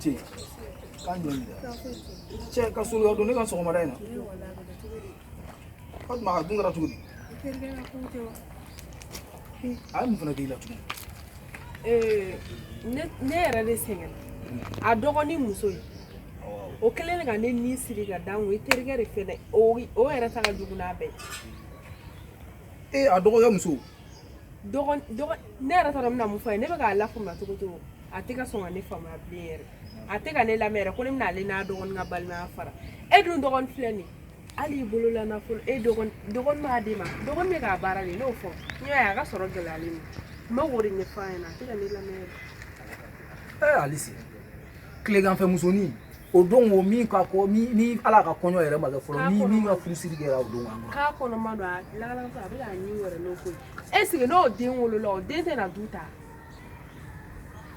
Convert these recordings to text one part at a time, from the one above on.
ce kan joli da ce ka sulu yau ne kan so mara ina ko ma dun gara tugudi ai mun fana dila tugudi ne yɛrɛ de sɛgɛn a dɔgɔnin muso ye o kelen ka ne ni siri ka dan o i terikɛ de fɛnɛ o yɛrɛ ta ka jugu n'a bɛɛ a dɔgɔkɛ muso ne yɛrɛ taara mina mun fɔ ye ne bɛ k'a lafaamuya cogo cogo a tɛ ka sɔn ka ne faamuya bilen yɛrɛ a tɛ ka ne lamɛn yɛrɛ ko ne bɛna ale n'a dɔgɔnin ka balimaya fara e dun dɔgɔnin filɛ nin hali i bolo la nafolo e dɔgɔnin b'a d'e ma dɔgɔnin bɛ k'a baara de n'o fɔ n y'a ye a ka sɔrɔ gɛlɛyalen ma n bɛ k'o de ɲɛfɔ a ɲɛna a tɛ ka ne lamɛn yɛrɛ Alice tileganfɛ musonin o don o min ka ko ni ala ka kɔɲɔ yɛrɛ ma kɛ fɔlɔ ni min ka furusiri kɛra o don k'a kɔnɔma don a lakalaka a bɛ k'a ɲin wɛrɛ n'o ko ye est ce que n'o den wolola o den tɛna du ta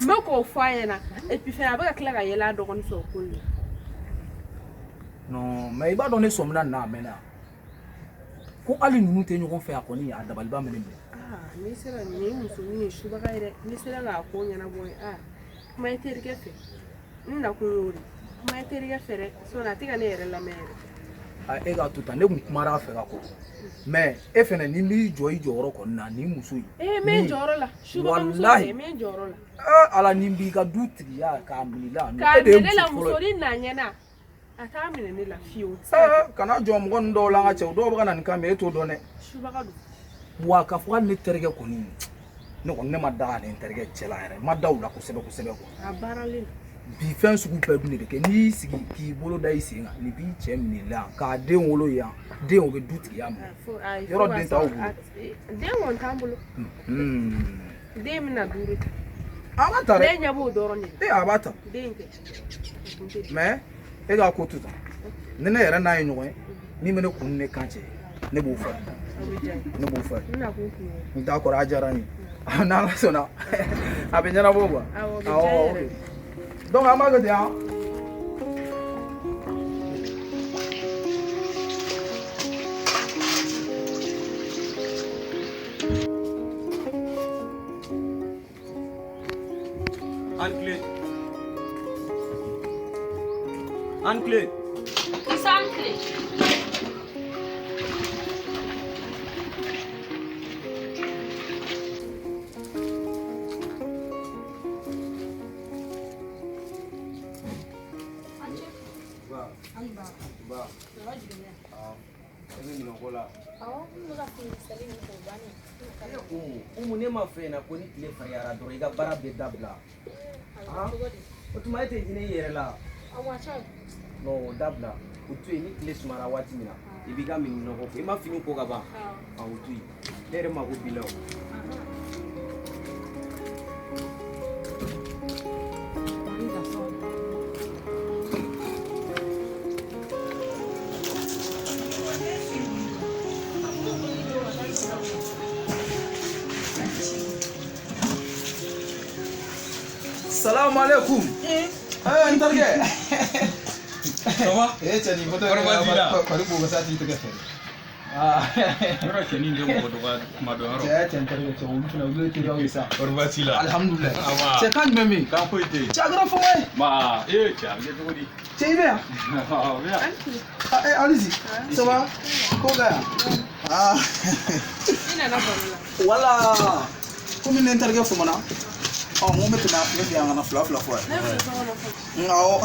n bɛ k'o fɔ a ɲɛna et puis fɛnɛ a bɛ ka tila ka yɛlɛ a dɔgɔnin fɛ o ko in na non mais i b'a dɔn ne sɔmina n'a mɛnna ko hali ninnu tɛ ɲɔgɔn fɛ a kɔni a dabaliba minɛ minɛ n'i sera nin musonin ye subaga ye dɛ n'i sera k'a ko ɲɛnabɔ ye kuma i terikɛ fɛ n nakun y'o de kuma i terikɛ fɛ dɛ sinon a tɛ ka ne yɛrɛ lamɛn yɛrɛ e k'a to tan ne kun kumara a fɛ ka kɔ mais e fɛnɛ ni b'i jɔ i jɔyɔrɔ kɔni na nin muso in n bɛ n jɔyɔrɔ la subaga muso ye n bɛ n jɔyɔrɔ la ala ni b'i ka du tigiya k'a minɛ k'a minɛ la musonin na ɲɛna a t'a minɛ ne la fiyewu kana jɔ mɔgɔ ninnu dɔw la an ka cɛw dɔw bɛ ka na nin kan mɛ e t'o dɔn dɛ subaga don wa k'a fɔ hali ne terikɛ kɔni ne kɔni ne ma da ale terikɛ cɛ la yɛrɛ ma da u la kosɛbɛ kosɛbɛ a baaralen bi fɛn sugu bɛɛ dun de bɛ kɛ n'i y'i sigi k'i bolo da i sen kan ni b'i cɛ minɛ la k'a den wolo yan den o bɛ du tigiya minɛ yɔrɔ den t'aw bolo den kɔni t'an bolo den bɛna duuru ta a b'a ta dɛ den ɲɛ b'o dɔrɔn de a b'a ta den tɛ mais e k'a ko to tan ni ne yɛrɛ n'a ye ɲɔgɔn ye min bɛ ne kun ne kan cɛ ne b'o fɔ ne b'o fɔ n t'a kɔrɔ a diyara n ye n'ala sɔnna a bɛ ɲɛnabɔ quoi awɔ donc an b'a kɛ ten yan Ancle. Isa ancle. Ne ma fɛ na ko ni tile fariyara dɔrɔn i ka baara bɛ dabila o tuma e tɛ hinɛ i yɛrɛ la non o dabila o to yen ni tile sumara waati min na i b'i ka minɛnɔgɔ ko i ma fini ko ka ban o to yen ne yɛrɛ mako b'i la o Salamu alaikum. N terikɛ. Ça va? Cɛ nin moto yɛrɛ kɔni b'o ka sati tigɛ fɛ. Yɔrɔ cɛ nin de mɔgɔ dɔgɔ kuma dɔn yɔrɔ. Cɛ n terikɛ cɛ olu fana olu ye teriyaw ye sa. Kɔri baasi la? Alhamdulilayi. Cɛ kan jumɛn bɛ yen? Kan foyi tɛ yen. Cɛ a kɛra fɔlɔ ye. Ma cɛ a bɛ kɛ cogo di? Cɛ i bɛ yan? Bɛ yan. Alizi, ça va? Ko bɛ yan? i nana baro la Wala. Komi ne n terikɛ fɔmana. N ko n bɛ tɛmɛ ne fɛ yan ka na fila fila fɔ yan. ne bɛ so kɔnɔ fɔ Awɔ.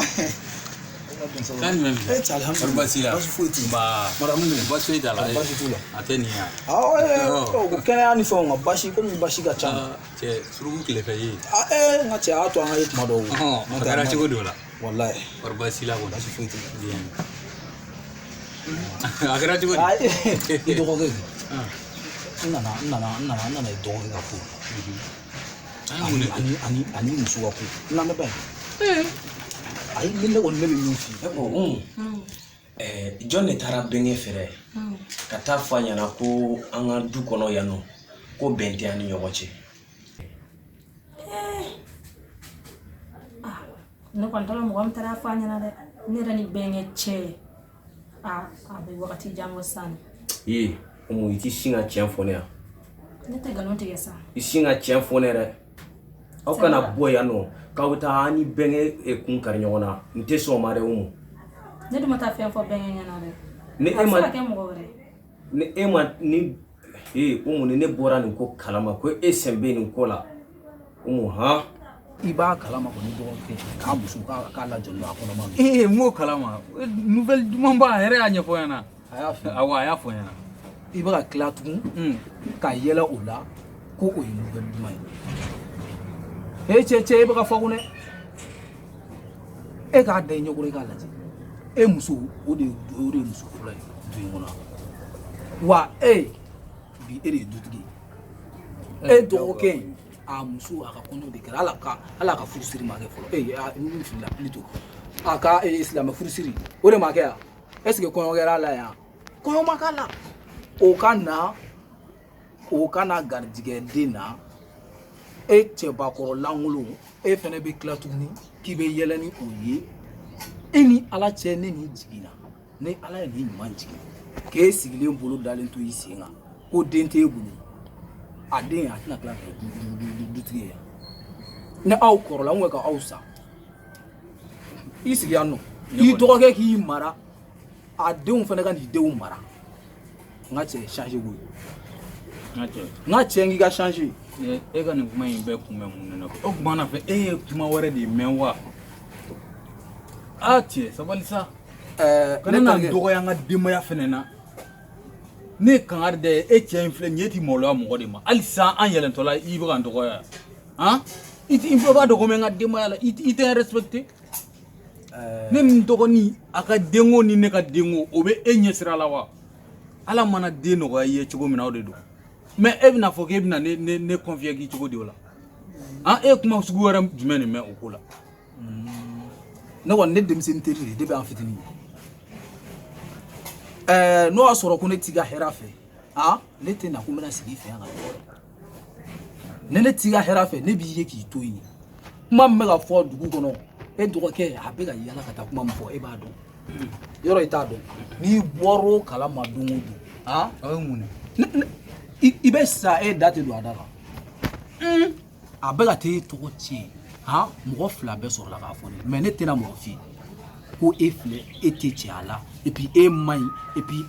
Kan jumɛn bɛ? Alhamdulilayi. Baasi la? Baasi foyi tɛ yen. Madamu de baasi foyi t'a la. Baasi t'u la. A tɛ nin yan. Awɔ kɛnɛya ni fɛnw nka basi komi basi ka ca. Cɛ suruku tile fɛ ye. N ka cɛ y'a to an ka ye tuma dɔw. A kɛra cogo di o la? Walayi. Kɔri baasi la kɔni. Baasi foyi tɛ yen. A kɛra cogo di? I dɔgɔkɛ. N nana i dɔgɔkɛ ka ko. Ani muso ka ko. N lamɛn ba ye. Ayi ni ne kɔni ne bɛ min f'i ye. Jɔn de taara bɛnkɛ fɛrɛ ka taa fɔ a ɲɛna ko an ka du kɔnɔ yan nɔ ko bɛn tɛ an ni ɲɔgɔn cɛ. Ne kɔni taara mɔgɔ min taara fɔ a ɲɛna dɛ ne yɛrɛ ni bɛnkɛ cɛ a bɛ wagati jan bɔ sisan. I tɛ sin ka tiɲɛ fɔ ne yan. Ne tɛ nkalon tigɛ sa. I sin ka tiɲɛ fɔ ne yɛrɛ. aw kana bɔ yan nɔ k'aw taa ni bɛnkɛ kun kari ɲɔgɔn na n tɛ sɔn ma dɛ Umu. Ne dun ma taa fɛn fɔ bɛnkɛ ɲɛna dɛ. Ni e ma kɛ mɔgɔ wɛrɛ. Ni e ma ni Umu ni ne bɔra nin ko kalama ko e sen bɛ nin ko la Umu han. I b'a kalama ko ni dɔgɔkɛ k'a muso k'a lajɔ a kɔnɔma. M'o kalama nouvelle duman ba yɛrɛ y'a ɲɛfɔ ɲɛna. A y'a fɔ. Awɔ a y'a fɔ ɲɛna. I bɛ ka tila tugun ka yɛlɛ o la ko o ye nouvelle duman ye. Cɛ e bɛ ka fɔ ko ne e k'a da i ɲɛkɔrɔ i k'a lajɛ e muso o de ye muso fɔlɔ ye du in kɔnɔ wa bi e de ye dutigi ye e dɔgɔkɛ a muso a ka kɔɲɔ de kɛra ala ka furusiri ma kɛ fɔlɔ min filila plutôt a ka silamɛ furusiri o de ma kɛ yan est-ce que kɔɲɔ kɛra la yan kɔɲɔ ma k'a la o ka na garijɛgɛ den na e cɛbakɔrɔ lankolon e fɛnɛ bɛ tila tuguni k'i bɛ yɛlɛ ni o ye e ni ala cɛ ne ni jiginna ni ala ye ni ɲuman jigin k'e sigilen bolo dalen to i sen kan ko den t'e bolo a den a tɛna tila ka dutigi ye ni aw kɔrɔla an ka aw sa i sigi yan nɔ i dɔgɔkɛ k'i mara a denw fɛnɛ ka n'i denw mara n ka cɛ changer koyi n ka cɛ k'i ka changer. E ka nin kuma in bɛɛ kun bɛ mun na o kuma na fɛ e ye kuma wɛrɛ de mɛn wa cɛ sabali sa kana na dɔgɔya an ka denbaya fɛnɛ na ne kangari da e cɛ in filɛ nin ye ti maloya mɔgɔ de ma hali sisan an yɛlɛntɔla i bɛ ka n dɔgɔya i b'a dɔgɔ mɛ n ka denbaya la i tɛ n respecté ne ni n dɔgɔnin a ka denko ni ne ka denko o bɛ e ɲɛ sira la wa ala mana den nɔgɔya i ye cogo min na o de don mais e bɛna fɔ k'e bɛna ne confier k'i cogo di o la e kuma sugu wɛrɛ jumɛn de mɛn o ko la ne kɔni ne denmisɛnnin teri de bɛ an fitinin n'o y'a sɔrɔ ko ne t'i ka hɛrɛ fɛ ne tɛ na ko n bɛna sigi i fɛ yan ka dɔgɔ ne t'i ka hɛrɛ fɛ ne b'i ye k'i to yen kuma min bɛ ka fɔ dugu kɔnɔ e dɔgɔkɛ a bɛ ka yala ka taa kuma min fɔ e b'a dɔn yɔrɔ i t'a dɔn n'i bɔra o kalama don o don o ye mun ye i bɛ sa e da tɛ don a da la a bɛ ka taa e tɔgɔ tiɲɛ mɔgɔ fila bɛɛ sɔrɔla k'a fɔ ne mais ne tɛna mɔgɔ f'i ye ko e filɛ e tɛ cɛ a la et puis e man ɲi et puis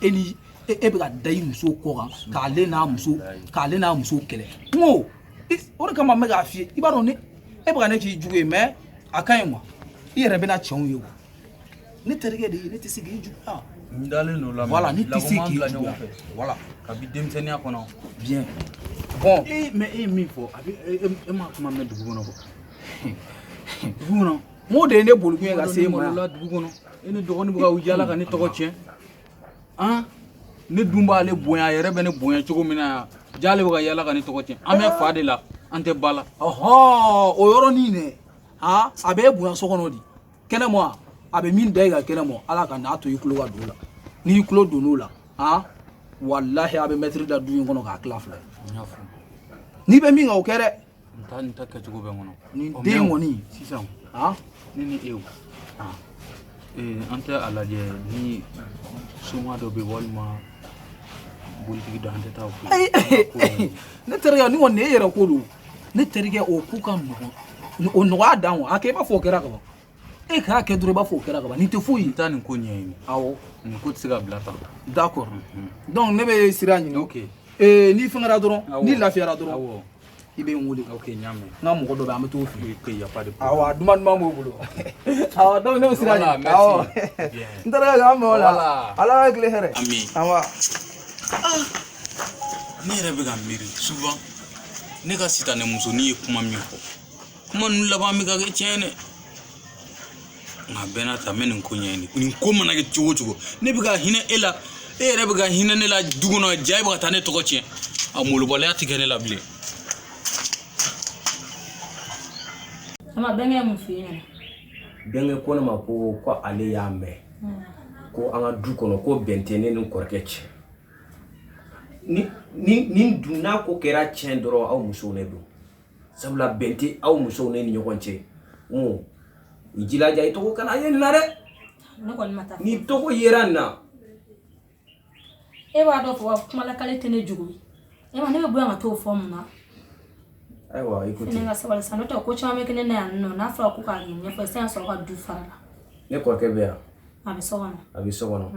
e bɛ ka da i muso kɔ kan k'ale n'a muso kɛlɛ n ko o de kama n bɛ k'a f'i ye i b'a dɔn e bɛ ka ne k'i jugu ye mais a ka ɲi quoi i yɛrɛ bɛna tiɲɛw ye quoi ne terikɛ de ye ne tɛ se k'i juguya. n dalen don la voilà ne tɛ se k'i juguya voilà kabi denmisɛnniya kɔnɔ bien bon mais e ye min fɔ a bɛ e ma kuma mɛn dugu kɔnɔ dugu kɔnɔ mo de ye ne bolokun ye ka se e ma yan dugu kɔnɔ e ni dɔgɔnin bɛ ka yala ka ne tɔgɔ tiɲɛ ne dun b'ale bonya a yɛrɛ bɛ ne bonya cogo min na yan jale bɛ ka yala ka ne tɔgɔ tiɲɛ an bɛ fa de la an tɛ ba la o yɔrɔnin dɛ a bɛ e bonya so kɔnɔ di kɛnɛma a bɛ min da e ka kɛnɛma ala ka n'a to i tulo ka don o la n'i tulo donn'o la walahi a bɛ mɛtiri da du in kɔnɔ k'a tila fila n'i bɛ min kan o kɛ dɛ n ta kɛcogo bɛ n kɔnɔ nin den kɔni sisan ne ni e an tɛ a lajɛ ni soma dɔ bɛ walima bolitigi dɔ an tɛ taa o ne terikɛ ni kɔni e yɛrɛ ko don ne terikɛ o ko ka nɔgɔn o nɔgɔya dan wa a kɛ i b'a fɔ o kɛra ka ban e k'a kɛ dɔrɔn i b'a fɔ o kɛra ka ban nin tɛ foyi n taa nin ko ɲɛɲini awɔ nin ko tɛ se ka bila tan d'accord donc ne bɛ sira ɲini n'i fɛngɛra dɔrɔn n'i lafiyara dɔrɔn i bɛ n wele ok n y'a mɛn n ka mɔgɔ dɔ bɛ an bɛ t'o fɛ yen que y a pas de problème awɔ duman b'o bolo awɔ donc ne bɛ sira ɲini awɔ n terikɛ k'an mɛn o la ala ka tile hɛrɛ ami awa ne yɛrɛ bɛ ka miiri souvent ne ka sitanɛ musonin ye kuma min fɔ kuma ninnu laban bɛ ka kɛ tiɲɛ dɛ nka bɛɛ n'a ta n bɛ nin ko ɲɛɲini nin ko mana kɛ cogo o cogo ne bɛ ka hinɛ e la e yɛrɛ bɛ ka hinɛ ne la du kɔnɔ ja e bɛ ka taa ne tɔgɔ tiɲɛ a molobaliya tɛ kɛ ne la bilen. ama bɛnkɛ mun f'i ɲɛna bɛnkɛ ko ne ma ko ale y'a mɛn ko an ka du kɔnɔ ko bɛn tɛ ne ni kɔrɔkɛ cɛ ni dun n'a ko kɛra tiɲɛ dɔrɔn aw musow ne don sabula bɛn tɛ aw musow ne ni ɲɔgɔn cɛ i jilaja i tɔgɔ kana ye nin na dɛ ni tɔgɔ yera nin na e b'a dɔn fɔ kuma lakale tɛ ne jugu e ma ne bɛ bɔ yan ka t'o fɔ mun na Aiwa, écoute. Ne ka sabali sa no to ko chama me kene na no na fra ko ka ni fa sen so ka du fara. Ne ko ke be. Abi so wana. Abi so wana.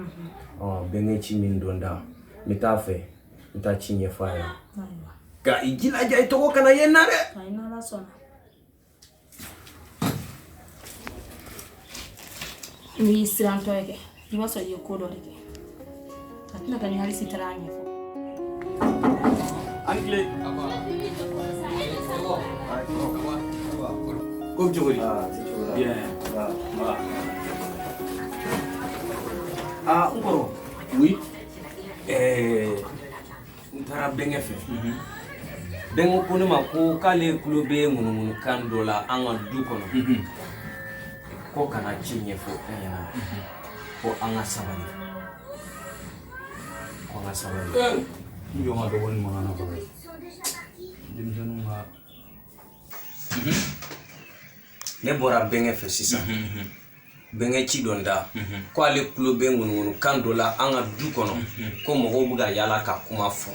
Benge chi min donda. Mitafe. Mita chinye fa ya. Aiwa. Ga igila ja itoko kana yenna de. Ai na la so na. Ni siran to yake. Ni waso yo ko do yake. Atina kan hali sitaranye fo. Angle. Comme tu veux. Bien. Ngoro. Oui. Ntara benge fe. Bengo ko ne ma ko kale kulobe munun kan dola anga du kono. Ko kana chinye fo yana. Ko anga sabali. Ko anga sabali. Yo ma do woni mana ko. Dimjanu ma. Ne bora benge fe sisa. Benge ci donda ko ale kulobe munun kan dola anga du kono ko mogo buga yala ka kuma fo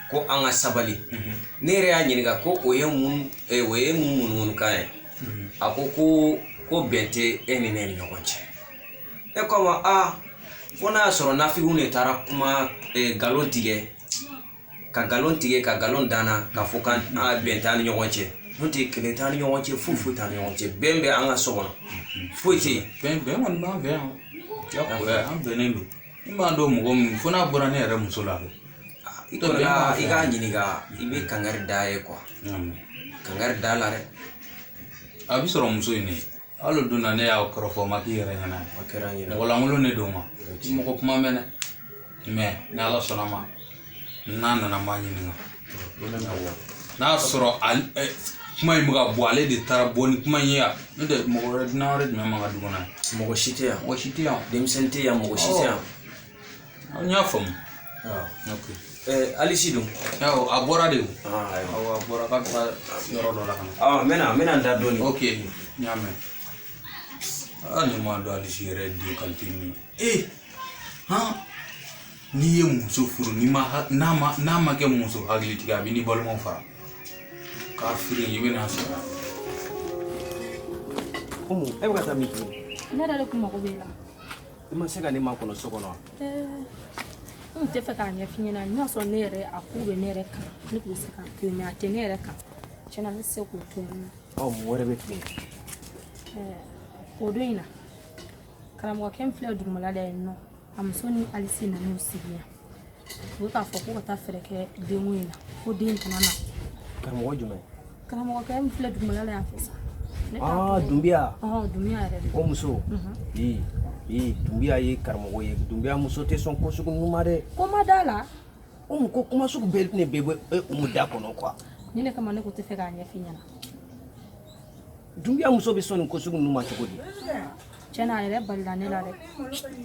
ko anga sabali ne re anyiniga ko oye mun kan akoko ko bente enene nyogonche e ko ma fona soro na figu ne tara kuma galon tige ka galon dana ka fo kan bente an nyogonche nti kele tan nyogonche fufu tan nyogonche bembe anga sobono fuiti Bembe man ba be ya ko am benendo imba ndo mugom fona bora ne re musula be itola iga nyiniga ibe kangari dae kwa kangari dala re abi soro muso ni alo duna ne ya krofo makire nyana makira nyina wala ngulo ne doma mo ko kuma mena me na la sonama nana na manyi ninga na soro al kuma imuga boale de taraboni kuma ya nde mo red na red me manga dugona mogo shitia o shitia demsente ya mogo shitia nya fam okay alisidu yaw abora de ayo abora ka yoro do la kana mena nda doni okay nyame ani ma do alisi red di kaltini ni ye muso furu ni ma na ma ke muso hagli tiga bi ni bolmo fara kafiri yibe na so e baka ta miki Ne da kuma ko bela. ima sega ni ma kono sokono Te fa ka nya finyana nya so ne re akube ne re ka. Ni ku se ka ku nya te ne re ka. Chana ne se ku to. wore betni Odoina. Kala mo kem fle du mala da no. Am so ni alisi na no sigia. Wo ta fo ko ta fere ke de ngwina. Ko din tanana. kamo wajume Kala mo kem fle du mala da afisa. dumbia Dumbia re. o muso dumbia ye karmo ye dumbia muso te son ko suku numare Ko madala. ko kuma suku be ne bebe da kono kwa Ni ne kama ne ko te fe ka nya finyana. Dumbia muso be son ko suku numa chokodi Chana ere balda ne la re.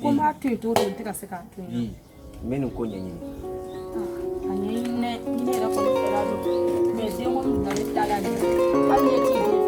Ko ma tu to te ka se ka tu. menu ko nyenyi Ani ne ra ko le la do. Me de mo na le ta la ne. Ali ti